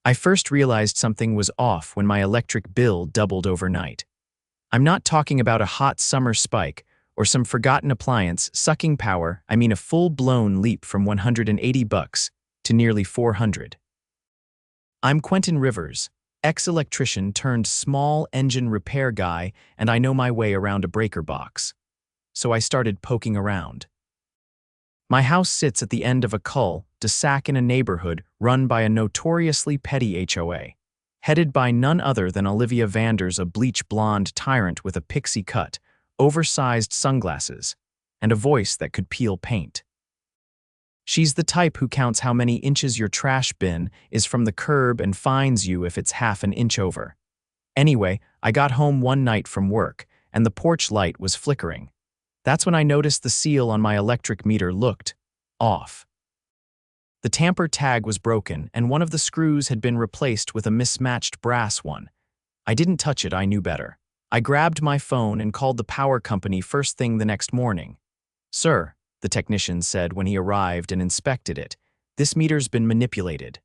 I first realized something was off when my electric bill doubled overnight. I'm not talking about a hot summer spike or some forgotten appliance sucking power. I mean a full-blown leap from $180 to nearly $400. I'm Quentin Rivers, ex-electrician turned small engine repair guy, and I know my way around a breaker box. So I started poking around. My house sits at the end of a cul-de-sac in a neighborhood run by a notoriously petty HOA, headed by none other than Olivia Vanders, a bleach-blonde tyrant with a pixie cut, oversized sunglasses, and a voice that could peel paint. She's the type who counts how many inches your trash bin is from the curb and fines you if it's half an inch over. Anyway, I got home one night from work, and the porch light was flickering. That's when I noticed the seal on my electric meter looked off. The tamper tag was broken, and one of the screws had been replaced with a mismatched brass one. I didn't touch it, I knew better. I grabbed my phone and called the power company first thing the next morning. "Sir," the technician said when he arrived and inspected it, "this meter's been manipulated.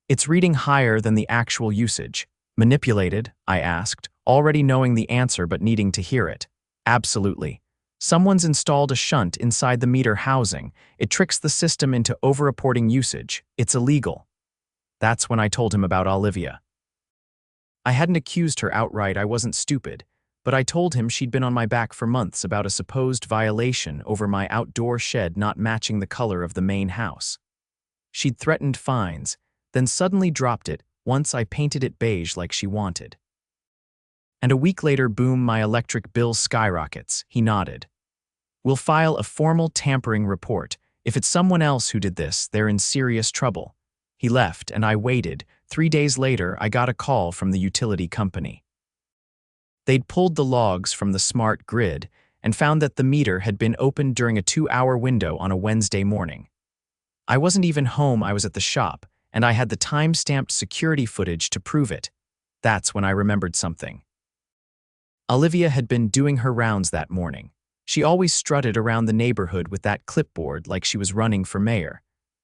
It's reading higher than the actual usage." "Manipulated?" I asked, already knowing the answer but needing to hear it. "Absolutely. Someone's installed a shunt inside the meter housing. It tricks the system into overreporting usage. It's illegal." That's when I told him about Olivia. I hadn't accused her outright, I wasn't stupid, but I told him she'd been on my back for months about a supposed violation over my outdoor shed not matching the color of the main house. She'd threatened fines, then suddenly dropped it once I painted it beige like she wanted. And a week later, boom, my electric bill skyrockets. He nodded. "We'll file a formal tampering report. If it's someone else who did this, they're in serious trouble." He left, and I waited. 3 days later, I got a call from the utility company. They'd pulled the logs from the smart grid and found that the meter had been opened during a 2-hour window on a Wednesday morning. I wasn't even home, I was at the shop, and I had the time-stamped security footage to prove it. That's when I remembered something. Olivia had been doing her rounds that morning. She always strutted around the neighborhood with that clipboard like she was running for mayor.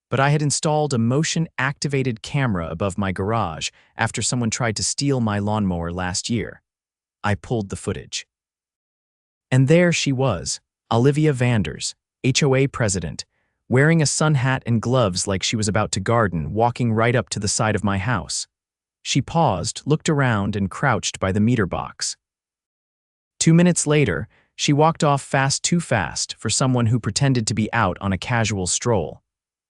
But I had installed a motion-activated camera above my garage after someone tried to steal my lawnmower last year. I pulled the footage. And there she was, Olivia Vanders, HOA president, wearing a sun hat and gloves like she was about to garden, walking right up to the side of my house. She paused, looked around, and crouched by the meter box. 2 minutes later, she walked off too fast for someone who pretended to be out on a casual stroll.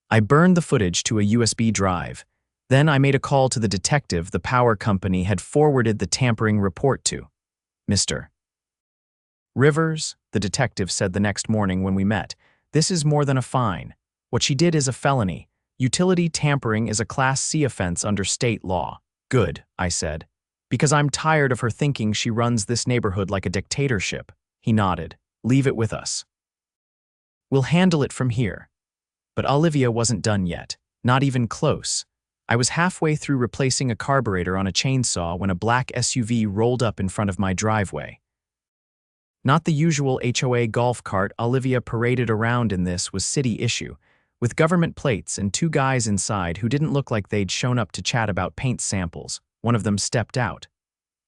I burned the footage to a USB drive. Then I made a call to the detective the power company had forwarded the tampering report to. "Mr. Rivers," the detective said the next morning when we met, "this is more than a fine. What she did is a felony. Utility tampering is a Class C offense under state law." "Good," I said, "because I'm tired of her thinking she runs this neighborhood like a dictatorship." He nodded. "Leave it with us. We'll handle it from here." But Olivia wasn't done yet, not even close. I was halfway through replacing a carburetor on a chainsaw when a black SUV rolled up in front of my driveway. Not the usual HOA golf cart Olivia paraded around in. This was city issue, with government plates and 2 guys inside who didn't look like they'd shown up to chat about paint samples. One of them stepped out.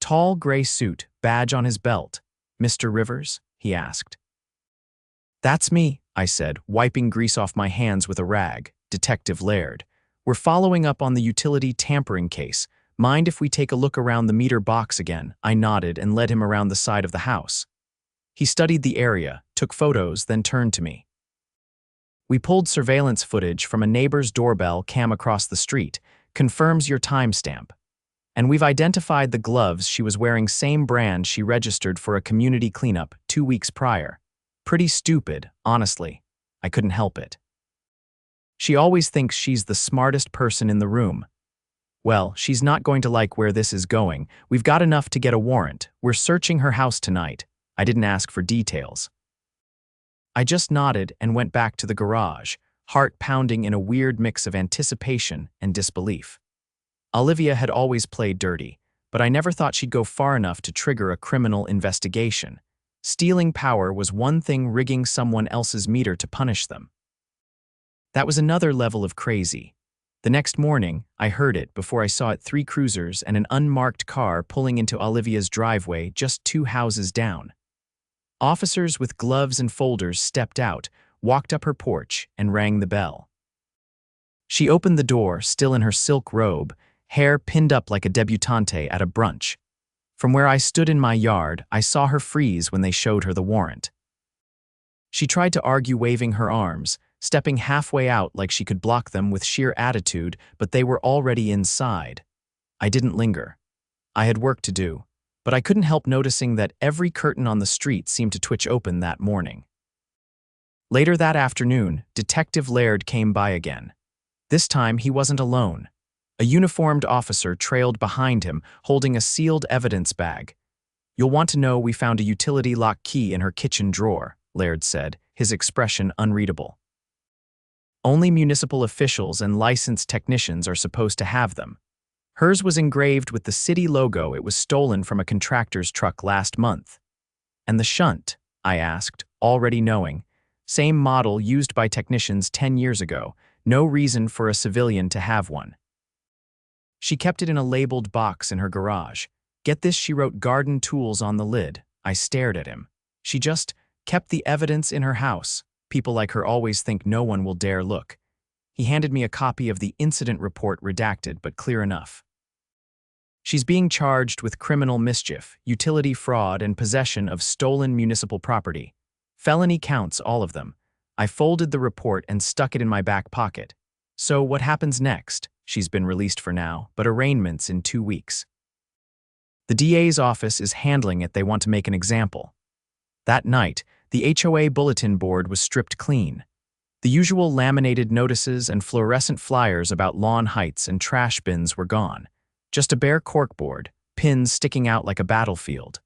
Tall gray suit, badge on his belt. "Mr. Rivers?" he asked. "That's me," I said, wiping grease off my hands with a rag. Detective Laird. "We're following up on the utility tampering case. Mind if we take a look around the meter box again?" I nodded and led him around the side of the house. He studied the area, took photos, then turned to me. "We pulled surveillance footage from a neighbor's doorbell cam across the street. Confirms your timestamp. And we've identified the gloves she was wearing, same brand she registered for a community cleanup 2 weeks prior. Pretty stupid, honestly. I couldn't help it. She always thinks she's the smartest person in the room. Well, she's not going to like where this is going. We've got enough to get a warrant. We're searching her house tonight." I didn't ask for details. I just nodded and went back to the garage, heart pounding in a weird mix of anticipation and disbelief. Olivia had always played dirty, but I never thought she'd go far enough to trigger a criminal investigation. Stealing power was one thing, rigging someone else's meter to punish them. That was another level of crazy. The next morning, I heard it before I saw it: three cruisers and an unmarked car pulling into Olivia's driveway just 2 houses down. Officers with gloves and folders stepped out, walked up her porch, and rang the bell. She opened the door, still in her silk robe, hair pinned up like a debutante at a brunch. From where I stood in my yard, I saw her freeze when they showed her the warrant. She tried to argue, waving her arms, stepping halfway out like she could block them with sheer attitude, but they were already inside. I didn't linger. I had work to do, but I couldn't help noticing that every curtain on the street seemed to twitch open that morning. Later that afternoon, Detective Laird came by again. This time he wasn't alone. A uniformed officer trailed behind him, holding a sealed evidence bag. "You'll want to know we found a utility lock key in her kitchen drawer," Laird said, his expression unreadable. "Only municipal officials and licensed technicians are supposed to have them. Hers was engraved with the city logo. It was stolen from a contractor's truck last month." "And the shunt?" I asked, already knowing. "Same model used by technicians 10 years ago. No reason for a civilian to have one." "She kept it in a labeled box in her garage. Get this," she wrote "garden tools" on the lid. I stared at him. "She just kept the evidence in her house. People like her always think no one will dare look." He handed me a copy of the incident report, redacted but clear enough. "She's being charged with criminal mischief, utility fraud, and possession of stolen municipal property. Felony counts, all of them." I folded the report and stuck it in my back pocket. "So what happens next?" "She's been released for now, but arraignment's in 2 weeks. The DA's office is handling it. They want to make an example." That night, the HOA bulletin board was stripped clean. The usual laminated notices and fluorescent flyers about lawn heights and trash bins were gone. Just a bare corkboard, pins sticking out like a battlefield.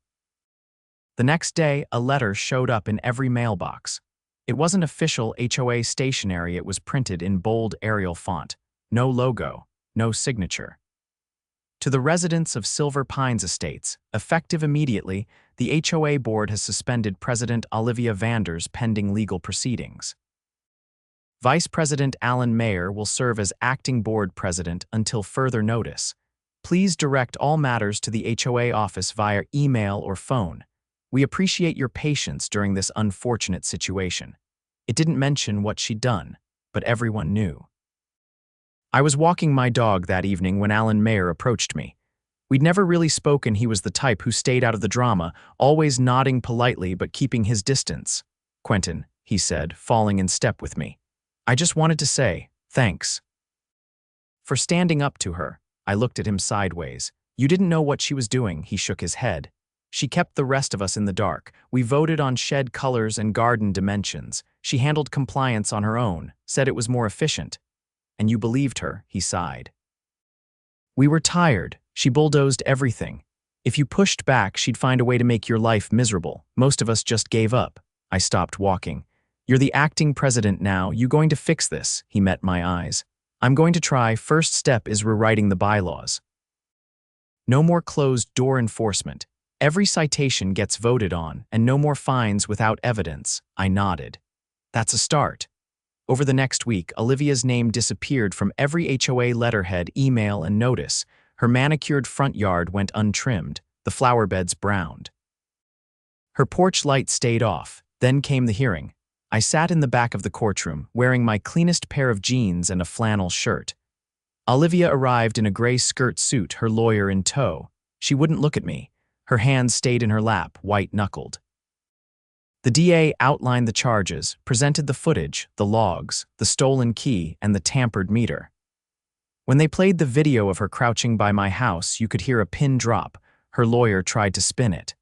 The next day, a letter showed up in every mailbox. It wasn't official HOA stationery. It was printed in bold Arial font. No logo, no signature. "To the residents of Silver Pines Estates, effective immediately, the HOA board has suspended President Olivia Vanders pending legal proceedings. Vice President Alan Mayer will serve as acting board president until further notice. Please direct all matters to the HOA office via email or phone. We appreciate your patience during this unfortunate situation." It didn't mention what she'd done, but everyone knew. I was walking my dog that evening when Alan Mayer approached me. We'd never really spoken. He was the type who stayed out of the drama, always nodding politely but keeping his distance. "Quentin," he said, falling in step with me. "I just wanted to say, thanks for standing up to her." I looked at him sideways. "You didn't know what she was doing," he shook his head. "She kept the rest of us in the dark. We voted on shed colors and garden dimensions. She handled compliance on her own, said it was more efficient. And you believed her," he sighed. "We were tired. She bulldozed everything. If you pushed back, she'd find a way to make your life miserable. Most of us just gave up." I stopped walking. "You're the acting president now. You going to fix this?" He met my eyes. "I'm going to try. First step is rewriting the bylaws. No more closed door enforcement. Every citation gets voted on, and no more fines without evidence." I nodded. "That's a start." Over the next week, Olivia's name disappeared from every HOA letterhead, email, and notice. Her manicured front yard went untrimmed, the flower beds browned. Her porch light stayed off. Then came the hearing. I sat in the back of the courtroom, wearing my cleanest pair of jeans and a flannel shirt. Olivia arrived in a gray skirt suit, her lawyer in tow. She wouldn't look at me. Her hands stayed in her lap, white-knuckled. The DA outlined the charges, presented the footage, the logs, the stolen key, and the tampered meter. When they played the video of her crouching by my house, you could hear a pin drop. Her lawyer tried to spin it.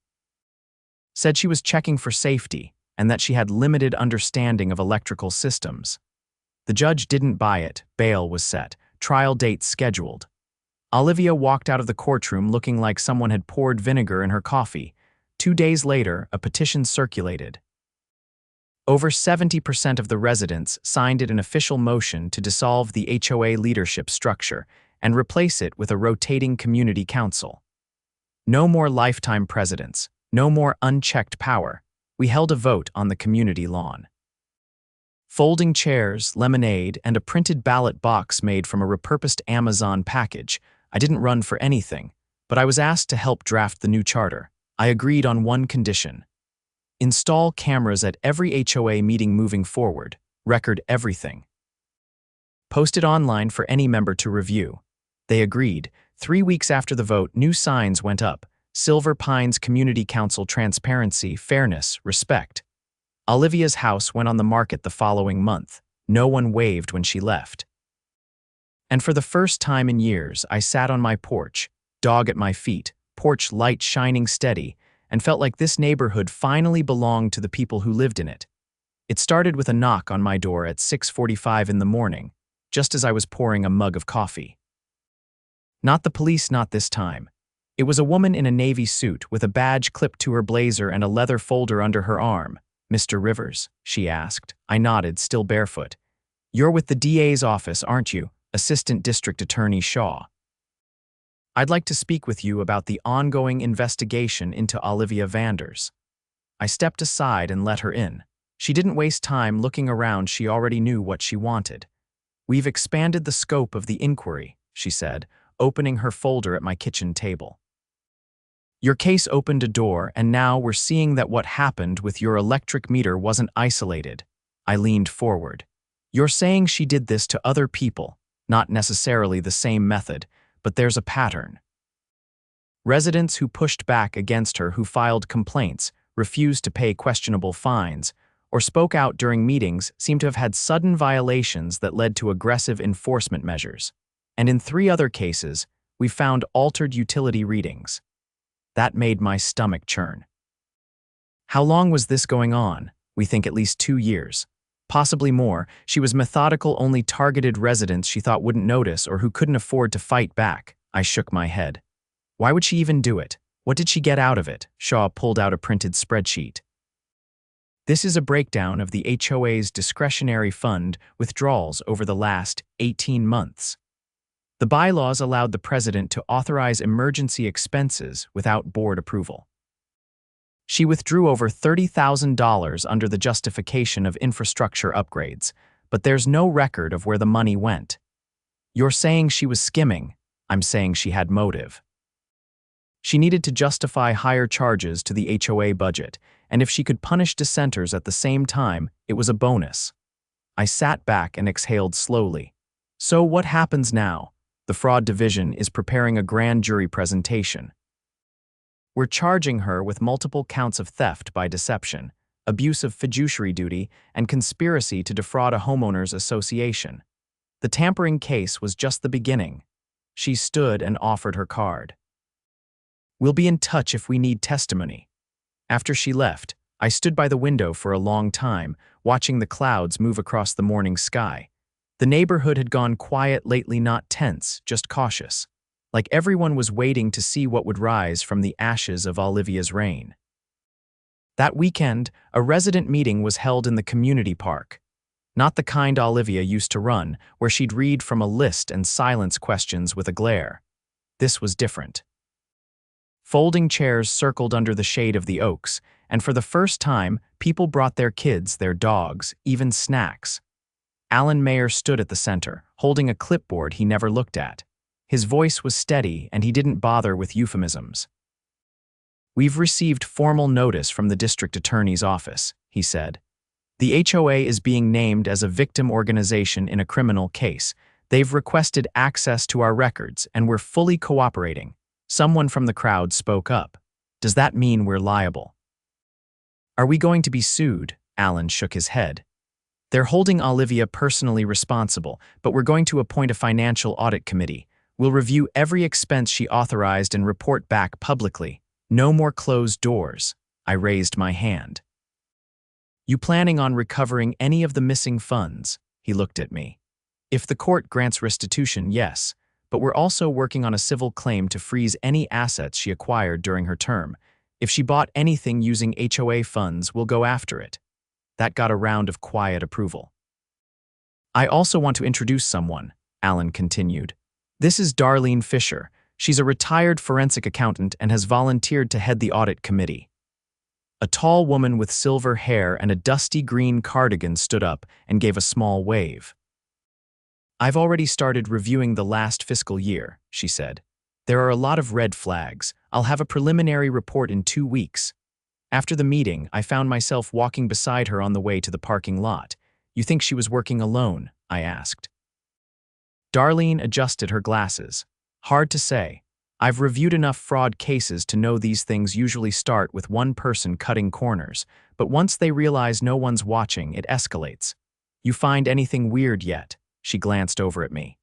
Said she was checking for safety, and that she had limited understanding of electrical systems. The judge didn't buy it. Bail was set. Trial date scheduled. Olivia walked out of the courtroom looking like someone had poured vinegar in her coffee. 2 days later, a petition circulated. Over 70% of the residents signed it, an official motion to dissolve the HOA leadership structure and replace it with a rotating community council. No more lifetime presidents, no more unchecked power. We held a vote on the community lawn. Folding chairs, lemonade, and a printed ballot box made from a repurposed Amazon package. I didn't run for anything, but I was asked to help draft the new charter. I agreed on one condition: install cameras at every HOA meeting moving forward, record everything. Post it online for any member to review. They agreed. 3 weeks after the vote, new signs went up: Silver Pines Community Council transparency, fairness, respect. Olivia's house went on the market the following month. No one waved when she left. And for the first time in years, I sat on my porch, dog at my feet, porch light shining steady, and felt like this neighborhood finally belonged to the people who lived in it. It started with a knock on my door at 6:45 in the morning, just as I was pouring a mug of coffee. Not the police, not this time. It was a woman in a navy suit with a badge clipped to her blazer and a leather folder under her arm. "Mr. Rivers?" she asked. I nodded, still barefoot. "You're with the DA's office, aren't you? Assistant District Attorney Shaw. I'd like to speak with you about the ongoing investigation into Olivia Vanders." I stepped aside and let her in. She didn't waste time looking around. She already knew what she wanted. "We've expanded the scope of the inquiry," she said, opening her folder at my kitchen table. "Your case opened a door, and now we're seeing that what happened with your electric meter wasn't isolated." I leaned forward. "You're saying she did this to other people, not necessarily the same method, but there's a pattern." Residents who pushed back against her, who filed complaints, refused to pay questionable fines, or spoke out during meetings seem to have had sudden violations that led to aggressive enforcement measures. And in 3 other cases, we found altered utility readings. That made my stomach churn. How long was this going on? We think at least 2 years. Possibly more. She was methodical, only targeted residents she thought wouldn't notice or who couldn't afford to fight back. I shook my head. Why would she even do it? What did she get out of it? Shaw pulled out a printed spreadsheet. "This is a breakdown of the HOA's discretionary fund withdrawals over the last 18 months. The bylaws allowed the president to authorize emergency expenses without board approval. She withdrew over $30,000 under the justification of infrastructure upgrades, but there's no record of where the money went. You're saying she was skimming. I'm saying she had motive. She needed to justify higher charges to the HOA budget, and if she could punish dissenters at the same time, it was a bonus." I sat back and exhaled slowly. "So what happens now?" "The fraud division is preparing a grand jury presentation. We're charging her with multiple counts of theft by deception, abuse of fiduciary duty, and conspiracy to defraud a homeowners association. The tampering case was just the beginning." She stood and offered her card. "We'll be in touch if we need testimony." After she left, I stood by the window for a long time, watching the clouds move across the morning sky. The neighborhood had gone quiet lately, not tense, just cautious. Like everyone was waiting to see what would rise from the ashes of Olivia's reign. That weekend, a resident meeting was held in the community park. Not the kind Olivia used to run, where she'd read from a list and silence questions with a glare. This was different. Folding chairs circled under the shade of the oaks, and for the first time, people brought their kids, their dogs, even snacks. Alan Mayer stood at the center, holding a clipboard he never looked at. His voice was steady, and he didn't bother with euphemisms. "We've received formal notice from the district attorney's office," he said. "The HOA is being named as a victim organization in a criminal case. They've requested access to our records, and we're fully cooperating." Someone from the crowd spoke up. "Does that mean we're liable?" "Are we going to be sued?" Alan shook his head. "They're holding Olivia personally responsible, but we're going to appoint a financial audit committee. We'll review every expense she authorized and report back publicly. No more closed doors." I raised my hand. "You planning on recovering any of the missing funds?" He looked at me. "If the court grants restitution, yes, but we're also working on a civil claim to freeze any assets she acquired during her term. If she bought anything using HOA funds, we'll go after it." That got a round of quiet approval. "I also want to introduce someone," Alan continued. "This is Darlene Fisher. She's a retired forensic accountant and has volunteered to head the audit committee." A tall woman with silver hair and a dusty green cardigan stood up and gave a small wave. "I've already started reviewing the last fiscal year," she said. "There are a lot of red flags. I'll have a preliminary report in 2 weeks." After the meeting, I found myself walking beside her on the way to the parking lot. "You think she was working alone?" I asked. Darlene adjusted her glasses. "Hard to say. I've reviewed enough fraud cases to know these things usually start with one person cutting corners, but once they realize no one's watching, it escalates. You find anything weird yet?" She glanced over at me.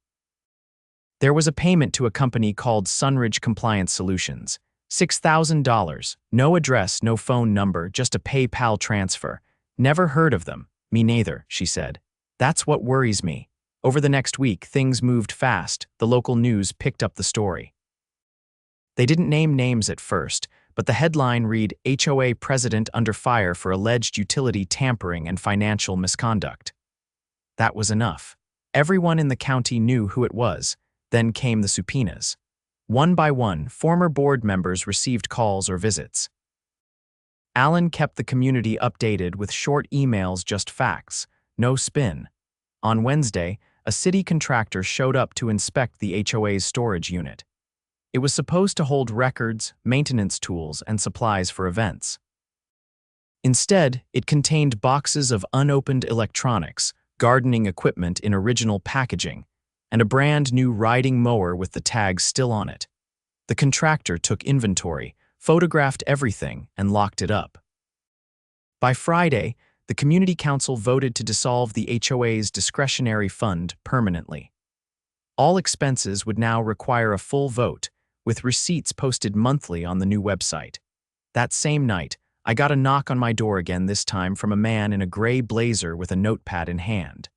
"There was a payment to a company called Sunridge Compliance Solutions. $6,000. No address, no phone number, just a PayPal transfer. Never heard of them." "Me neither," she said. "That's what worries me." Over the next week, things moved fast. The local news picked up the story. They didn't name names at first, but the headline read, "HOA President Under Fire for Alleged Utility Tampering and Financial Misconduct." That was enough. Everyone in the county knew who it was. Then came the subpoenas. One by one, former board members received calls or visits. Alan kept the community updated with short emails, just facts, no spin. On Wednesday, a city contractor showed up to inspect the HOA's storage unit. It was supposed to hold records, maintenance tools, and supplies for events. Instead, it contained boxes of unopened electronics, gardening equipment in original packaging, and a brand new riding mower with the tags still on it. The contractor took inventory, photographed everything, and locked it up. By Friday, the Community Council voted to dissolve the HOA's discretionary fund permanently. All expenses would now require a full vote, with receipts posted monthly on the new website. That same night, I got a knock on my door again, this time from a man in a gray blazer with a notepad in hand.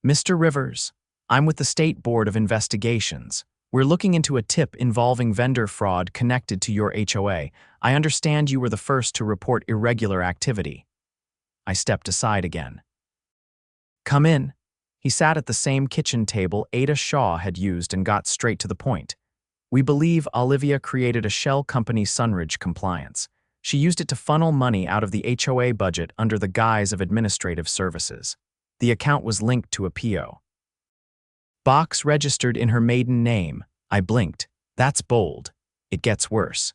"Mr. Rivers, I'm with the State Board of Investigations. We're looking into a tip involving vendor fraud connected to your HOA. I understand you were the first to report irregular activity." I stepped aside again. "Come in." He sat at the same kitchen table Ada Shaw had used and got straight to the point. "We believe Olivia created a shell company, Sunridge Compliance. She used it to funnel money out of the HOA budget under the guise of administrative services. The account was linked to a PO box registered in her maiden name." I blinked. "That's bold. It gets worse.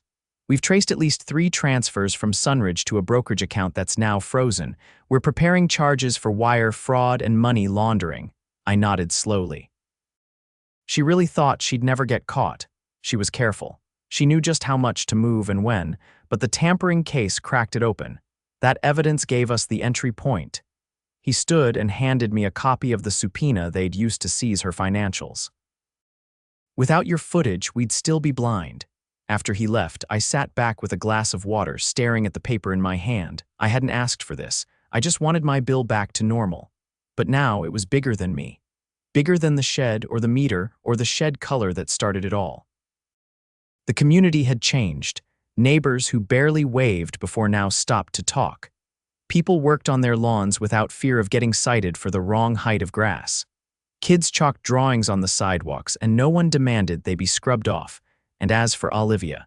We've traced at least 3 transfers from Sunridge to a brokerage account that's now frozen. We're preparing charges for wire fraud and money laundering." I nodded slowly. She really thought she'd never get caught. She was careful. She knew just how much to move and when, but the tampering case cracked it open. That evidence gave us the entry point. He stood and handed me a copy of the subpoena they'd used to seize her financials. "Without your footage, we'd still be blind." After he left, I sat back with a glass of water, staring at the paper in my hand. I hadn't asked for this. I just wanted my bill back to normal. But now it was bigger than me. Bigger than the shed or the meter or the shed color that started it all. The community had changed. Neighbors who barely waved before now stopped to talk. People worked on their lawns without fear of getting cited for the wrong height of grass. Kids chalked drawings on the sidewalks, and no one demanded they be scrubbed off. And as for Olivia,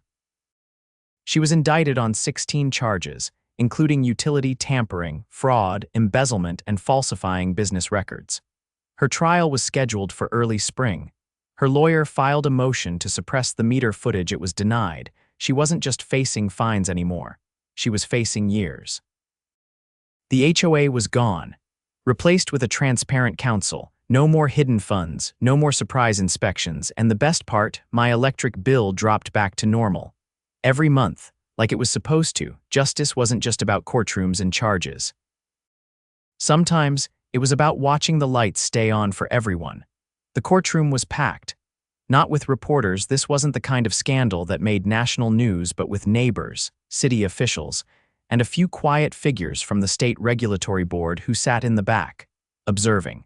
she was indicted on 16 charges, including utility tampering, fraud, embezzlement, and falsifying business records. Her trial was scheduled for early spring. Her lawyer filed a motion to suppress the meter footage. It was denied. She wasn't just facing fines anymore. She was facing years. The HOA was gone, replaced with a transparent council. No more hidden funds, no more surprise inspections, and the best part, my electric bill dropped back to normal. Every month, like it was supposed to. Justice wasn't just about courtrooms and charges. Sometimes, it was about watching the lights stay on for everyone. The courtroom was packed. Not with reporters. This wasn't the kind of scandal that made national news, but with neighbors, city officials, and a few quiet figures from the state regulatory board who sat in the back, observing.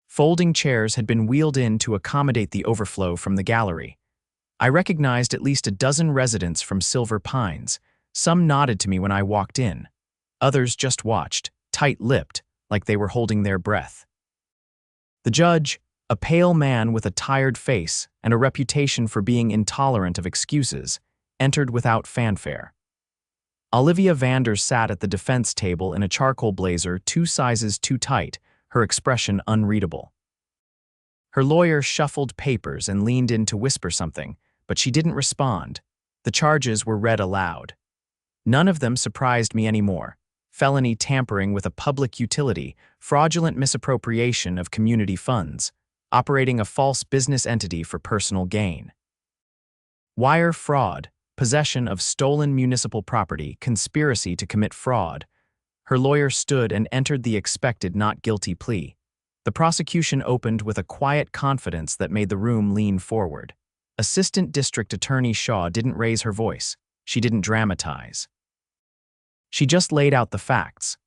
Folding chairs had been wheeled in to accommodate the overflow from the gallery. I recognized at least a dozen residents from Silver Pines. Some nodded to me when I walked in. Others just watched, tight-lipped, like they were holding their breath. The judge, a pale man with a tired face and a reputation for being intolerant of excuses, entered without fanfare. Olivia Vanders sat at the defense table in a charcoal blazer 2 sizes too tight, her expression unreadable. Her lawyer shuffled papers and leaned in to whisper something, but she didn't respond. The charges were read aloud. None of them surprised me anymore. Felony tampering with a public utility, fraudulent misappropriation of community funds, operating a false business entity for personal gain. Wire fraud, possession of stolen municipal property, conspiracy to commit fraud. Her lawyer stood and entered the expected not guilty plea. The prosecution opened with a quiet confidence that made the room lean forward. Assistant District Attorney Shaw didn't raise her voice. She didn't dramatize. She just laid out the facts.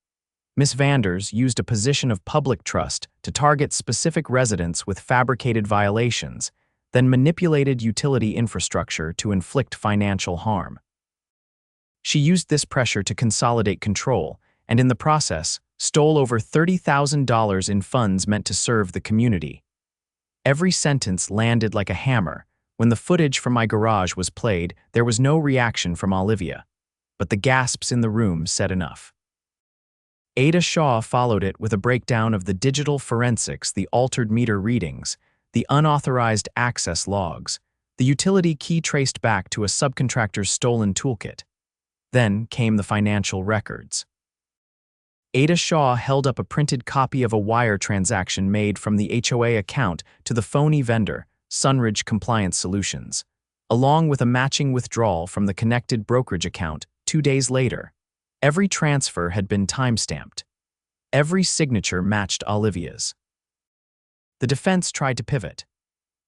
Miss Vanders used a position of public trust to target specific residents with fabricated violations, then manipulated utility infrastructure to inflict financial harm. She used this pressure to consolidate control, and in the process, stole over $30,000 in funds meant to serve the community. Every sentence landed like a hammer. When the footage from my garage was played, there was no reaction from Olivia, but the gasps in the room said enough. Ada Shaw followed it with a breakdown of the digital forensics, the altered meter readings, the unauthorized access logs, the utility key traced back to a subcontractor's stolen toolkit. Then came the financial records. Ada Shaw held up a printed copy of a wire transaction made from the HOA account to the phony vendor, Sunridge Compliance Solutions, along with a matching withdrawal from the connected brokerage account 2 days later. Every transfer had been time-stamped. Every signature matched Olivia's. The defense tried to pivot.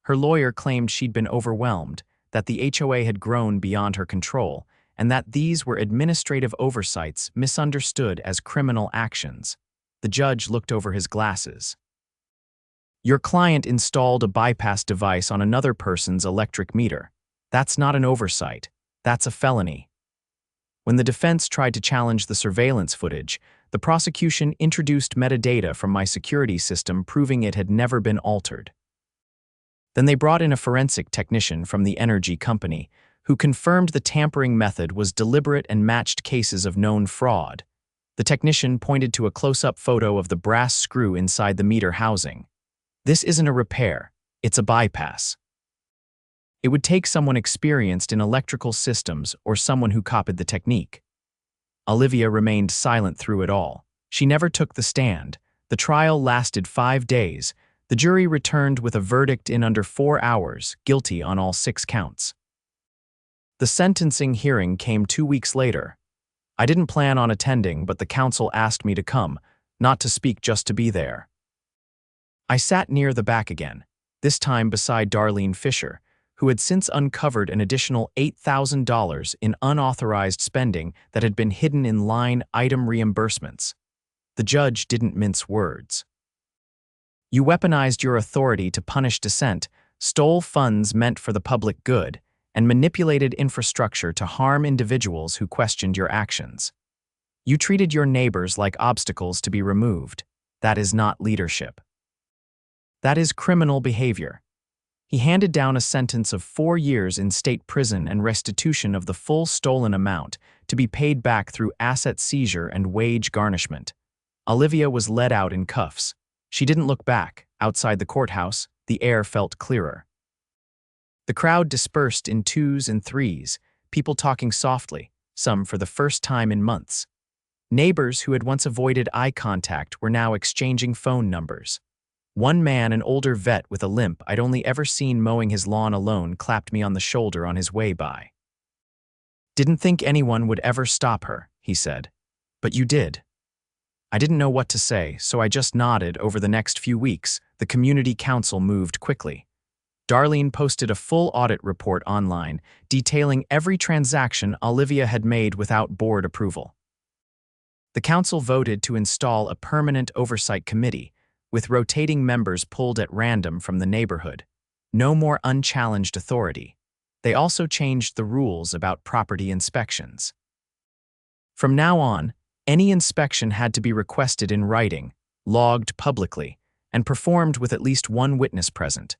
Her lawyer claimed she'd been overwhelmed, that the HOA had grown beyond her control, and that these were administrative oversights misunderstood as criminal actions. The judge looked over his glasses. Your client installed a bypass device on another person's electric meter. That's not an oversight. That's a felony. When the defense tried to challenge the surveillance footage, the prosecution introduced metadata from my security system proving it had never been altered. Then they brought in a forensic technician from the energy company who confirmed the tampering method was deliberate and matched cases of known fraud. The technician pointed to a close-up photo of the brass screw inside the meter housing. This isn't a repair, it's a bypass. It would take someone experienced in electrical systems or someone who copied the technique. Olivia remained silent through it all. She never took the stand. The trial lasted 5 days. The jury returned with a verdict in under 4 hours, guilty on all 6 counts. The sentencing hearing came 2 weeks later. I didn't plan on attending, but the counsel asked me to come, not to speak, just to be there. I sat near the back again, this time beside Darlene Fisher, who had since uncovered an additional $8,000 in unauthorized spending that had been hidden in line item reimbursements. The judge didn't mince words. You weaponized your authority to punish dissent, stole funds meant for the public good, and manipulated infrastructure to harm individuals who questioned your actions. You treated your neighbors like obstacles to be removed. That is not leadership. That is criminal behavior. He handed down a sentence of 4 years in state prison and restitution of the full stolen amount to be paid back through asset seizure and wage garnishment. Olivia was led out in cuffs. She didn't look back. Outside the courthouse, the air felt clearer. The crowd dispersed in 2s and 3s, people talking softly, some for the first time in months. Neighbors who had once avoided eye contact were now exchanging phone numbers. One man, an older vet with a limp I'd only ever seen mowing his lawn alone, clapped me on the shoulder on his way by. Didn't think anyone would ever stop her, he said. But you did. I didn't know what to say, so I just nodded. Over the next few weeks, the community council moved quickly. Darlene posted a full audit report online, detailing every transaction Olivia had made without board approval. The council voted to install a permanent oversight committee, with rotating members pulled at random from the neighborhood. No more unchallenged authority. They also changed the rules about property inspections. From now on, any inspection had to be requested in writing, logged publicly, and performed with at least one witness present.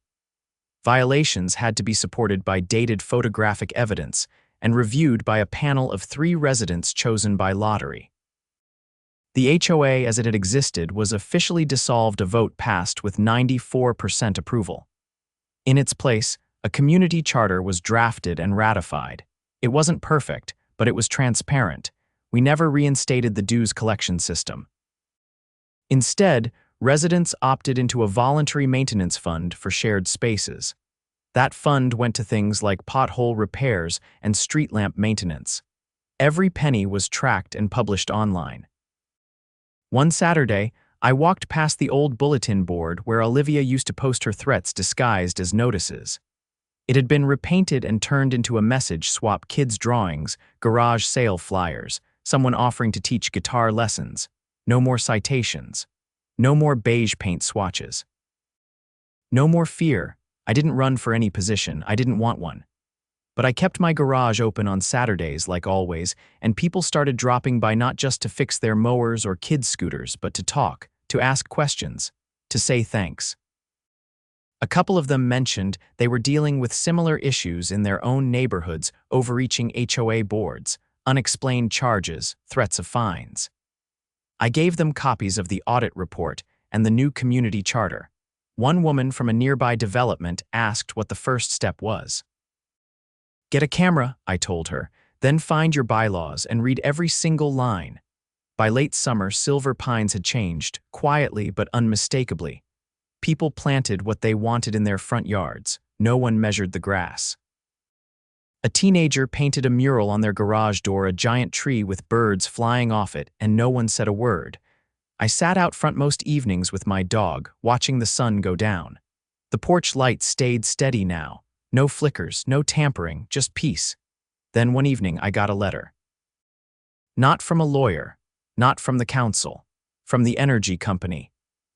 Violations had to be supported by dated photographic evidence, and reviewed by a panel of 3 residents chosen by lottery. The HOA as it had existed was officially dissolved, a vote passed with 94% approval. In its place, a community charter was drafted and ratified. It wasn't perfect, but it was transparent. We never reinstated the dues collection system. Instead, residents opted into a voluntary maintenance fund for shared spaces. That fund went to things like pothole repairs and street lamp maintenance. Every penny was tracked and published online. One Saturday, I walked past the old bulletin board where Olivia used to post her threats disguised as notices. It had been repainted and turned into a message swap: kids' drawings, garage sale flyers, someone offering to teach guitar lessons, no more citations, no more beige paint swatches. No more fear. I didn't run for any position, I didn't want one. But I kept my garage open on Saturdays like always, and people started dropping by not just to fix their mowers or kids' scooters, but to talk, to ask questions, to say thanks. A couple of them mentioned they were dealing with similar issues in their own neighborhoods: overreaching HOA boards, unexplained charges, threats of fines. I gave them copies of the audit report and the new community charter. One woman from a nearby development asked what the first step was. "Get a camera," I told her, "then find your bylaws and read every single line." By late summer, Silver Pines had changed, quietly but unmistakably. People planted what they wanted in their front yards. No one measured the grass. A teenager painted a mural on their garage door, a giant tree with birds flying off it, and no one said a word. I sat out front most evenings with my dog, watching the sun go down. The porch light stayed steady now. No flickers, no tampering, just peace. Then one evening I got a letter. Not from a lawyer, not from the council, from the energy company.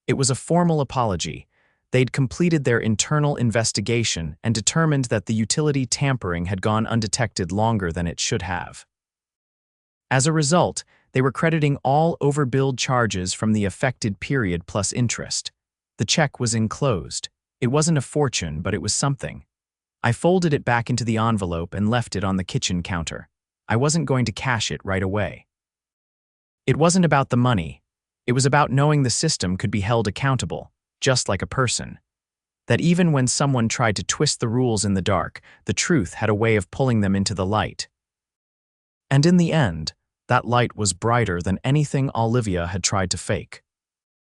It was a formal apology. They'd completed their internal investigation and determined that the utility tampering had gone undetected longer than it should have. As a result, they were crediting all overbilled charges from the affected period plus interest. The check was enclosed. It wasn't a fortune, but it was something. I folded it back into the envelope and left it on the kitchen counter. I wasn't going to cash it right away. It wasn't about the money. It was about knowing the system could be held accountable, just like a person. That even when someone tried to twist the rules in the dark, the truth had a way of pulling them into the light. And in the end, that light was brighter than anything Olivia had tried to fake.